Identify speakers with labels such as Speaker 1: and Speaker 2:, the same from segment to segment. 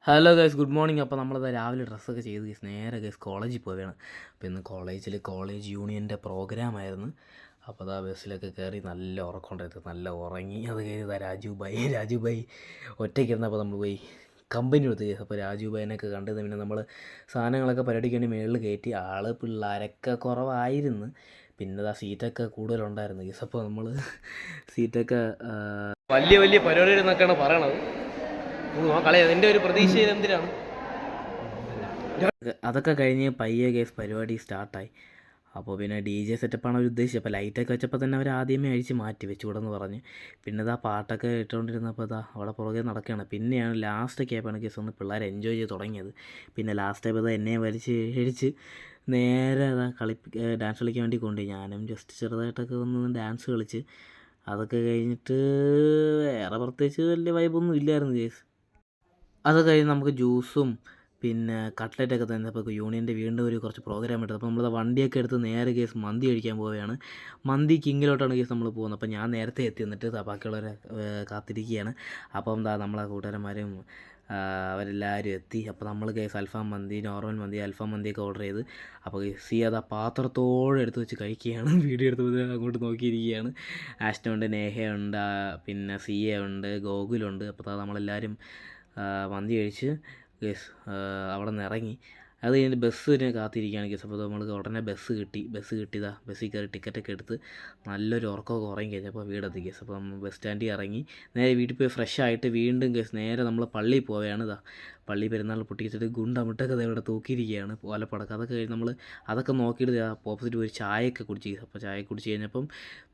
Speaker 1: Hello guys, good morning. അപ്പോൾ നമ്മളിത് രാവിലെ ഡ്രസ്സൊക്കെ ചെയ്ത് ഗൈസ് നേരെ ഗൈസ് കോളേജിൽ പോവുകയാണ്. അപ്പോൾ ഇന്ന് കോളേജ് യൂണിയൻ്റെ പ്രോഗ്രാമായിരുന്നു. അപ്പോൾ അതാ ബസ്സിലൊക്കെ കയറി നല്ല ഉറക്കമുണ്ടായിരുന്നു, നല്ല ഉറങ്ങി. അത് കഴിഞ്ഞ് രാജു ഭായി ഒറ്റയ്ക്കിരുന്നപ്പോൾ നമ്മൾ പോയി കമ്പനി കൊടുത്ത് ഗൈസ്. അപ്പോൾ രാജു ഭായിനൊക്കെ കണ്ടത് പിന്നെ നമ്മൾ സാധനങ്ങളൊക്കെ പരിപാടിക്ക് വേണ്ടി മേളിൽ കയറ്റി. പിള്ളേരൊക്കെ കുറവായിരുന്നു, പിന്നെ ആ സീറ്റൊക്കെ കൂടുതലുണ്ടായിരുന്നു ഗൈസ്. അപ്പോൾ നമ്മൾ സീറ്റൊക്കെ വലിയ വലിയ പരിപാടികൾ എന്നൊക്കെയാണ് പറയണത്. കളയാ ഒരു പ്രതീക്ഷ എന്തിനാണ്. അതൊക്കെ കഴിഞ്ഞ് പയ്യെ കേസ് പരിപാടി സ്റ്റാർട്ടായി. അപ്പോൾ പിന്നെ ഡി ജെ സെറ്റപ്പാണ് അവർ ഉദ്ദേശിച്ചത്. അപ്പോൾ ലൈറ്റൊക്കെ വെച്ചപ്പോൾ തന്നെ അവർ ആദ്യമേ അഴിച്ച് മാറ്റി വെച്ചുകൂടെന്ന് പറഞ്ഞ്. പിന്നെ ഇതാ പാട്ടൊക്കെ ഇട്ടുകൊണ്ടിരുന്നപ്പോൾ ഇതാ അവിടെ പുറകെ നടക്കുകയാണ്. പിന്നെയാണ് ലാസ്റ്റൊക്കെ ആയപ്പോഴാണ് കേസ് ഒന്ന് പിള്ളേർ എൻജോയ് ചെയ്ത് തുടങ്ങിയത്. പിന്നെ ലാസ്റ്റ് ആയപ്പോൾ ഇതാ എന്നെ അഴിച്ച് നേരെ അതാ ഡാൻസ് കളിക്കാൻ വേണ്ടി കൊണ്ടുപോയി. ഞാനും ജസ്റ്റ് ചെറുതായിട്ടൊക്കെ ഒന്ന് ഡാൻസ് കളിച്ച്. അതൊക്കെ കഴിഞ്ഞിട്ട് വേറെ പ്രത്യേകിച്ച് വലിയ വൈബൊന്നും ഇല്ലായിരുന്നു കേസ്. അത് കഴിഞ്ഞ് നമുക്ക് ജ്യൂസും പിന്നെ കട്ട്ലറ്റൊക്കെ തന്നപ്പോൾ യൂണിയൻ്റെ വീണ്ടും കുറച്ച് പ്രോഗ്രാം ഇട്ടത്. അപ്പോൾ നമ്മൾ വണ്ടിയൊക്കെ എടുത്ത് നേരെ കേസ് മന്തി കഴിക്കാൻ പോവുകയാണ്. മന്തി കിങ്ങിലോട്ടാണ് കേസ് നമ്മൾ പോകുന്നത്. അപ്പോൾ ഞാൻ നേരത്തെ എത്തി, എന്നിട്ട് ബാക്കിയുള്ളവരെ കാത്തിരിക്കുകയാണ്. അപ്പം എന്താ നമ്മളെ കൂട്ടുകാരന്മാരും അവരെല്ലാവരും എത്തി. അപ്പോൾ നമ്മൾ കേസ് അൽഫാം മന്തി, നോർമൽ മന്തി, അൽഫാം മന്തിയൊക്കെ ഓർഡർ ചെയ്ത്. അപ്പോൾ അത് പാത്രത്തോടെ എടുത്ത് വെച്ച് കഴിക്കുകയാണ്. വീഡിയോ എടുത്ത് അങ്ങോട്ട് നോക്കിയിരിക്കുകയാണ്. ആഷ്നുണ്ട്, നേഹയുണ്ട്, പിന്നെ സിയ ഉണ്ട്, ഗോകുലുണ്ട്. അപ്പോൾ നമ്മളെല്ലാവരും മന്തി കഴിച്ച് ഗസ് അവിടെ നിന്ന് ഇറങ്ങി. അത് കഴിഞ്ഞ് ബസ്സിന് കാത്തിരിക്കുകയാണ് ഗസ്. അപ്പോൾ നമ്മൾക്ക് ഉടനെ ബസ്സിൽ ബസ്സിൽ കയറി ടിക്കറ്റൊക്കെ എടുത്ത് നല്ലൊരു ഉറക്കമൊക്കെ ഉറങ്ങി കഴിഞ്ഞപ്പോൾ വീടെത്തി ഗസ്. അപ്പോൾ നമ്മൾ ബസ് സ്റ്റാൻഡിൽ ഇറങ്ങി നേരെ വീട്ടിൽ പോയി ഫ്രഷ് ആയിട്ട് വീണ്ടും ഗസ് നേരെ നമ്മൾ പള്ളിയിൽ പോവുകയാണ്. പള്ളി പെരുന്നാൾ പൊട്ടിച്ചിട്ട് മുട്ടൊക്കെ ഇവിടെ തൂക്കിയിരിക്കുകയാണ് ഓലപ്പടക്കം. അതൊക്കെ കഴിഞ്ഞ് നമ്മൾ അതൊക്കെ നോക്കിയിട്ട് ഓപ്പോസിറ്റ് പോയി ചായയൊക്കെ കുടിച്ച്. അപ്പോൾ ചായ കുടിച്ച് കഴിഞ്ഞപ്പം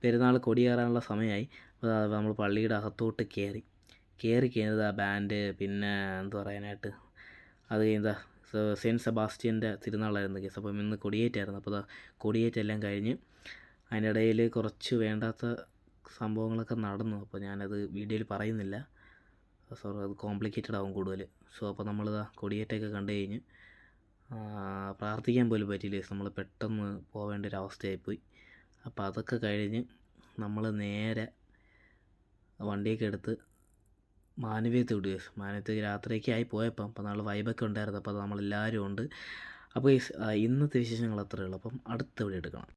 Speaker 1: പെരുന്നാൾ കൊടിയേറാനുള്ള സമയമായി. അപ്പോൾ നമ്മൾ പള്ളിയുടെ അകത്തോട്ട് കയറി കഴിഞ്ഞത് ബാൻഡ്, പിന്നെ എന്താ പറയാനായിട്ട് അത് കഴിഞ്ഞാൽ സെൻറ്റ് സെബാസ്റ്റ്യൻ്റെ തിരുനാളായിരുന്നു കേസ്. അപ്പം ഇന്ന് കൊടിയേറ്റായിരുന്നു. അപ്പോൾ കൊടിയേറ്റെല്ലാം കഴിഞ്ഞ് അതിനിടയിൽ കുറച്ച് വേണ്ടാത്ത സംഭവങ്ങളൊക്കെ നടന്നു. അപ്പോൾ ഞാനത് വീഡിയോയിൽ പറയുന്നില്ല, സോറി, അത് കോംപ്ലിക്കേറ്റഡ് ആവും കൂടുതൽ. അപ്പോൾ നമ്മളിതാ കൊടിയേറ്റൊക്കെ കണ്ടു കഴിഞ്ഞ് പ്രാർത്ഥിക്കാൻ പോലും പറ്റിയില്ല. നമ്മൾ പെട്ടെന്ന് പോവേണ്ട ഒരു അവസ്ഥയായിപ്പോയി. അപ്പോൾ അതൊക്കെ കഴിഞ്ഞ് നമ്മൾ നേരെ വണ്ടിയൊക്കെ എടുത്ത് മാനവീയത്ത് വിടുക. മാനവീയത്ത് രാത്രിയൊക്കെ ആയി പോയപ്പം. അപ്പോൾ നമ്മൾ വൈബൊക്കെ ഉണ്ടായിരുന്നു. അപ്പോൾ നമ്മളെല്ലാവരും ഉണ്ട്. അപ്പോൾ ഇന്നത്തെ വിശേഷങ്ങൾ അത്രയേ ഉള്ളൂ. അപ്പം അടുത്ത വീഡിയോ എടുക്കണം.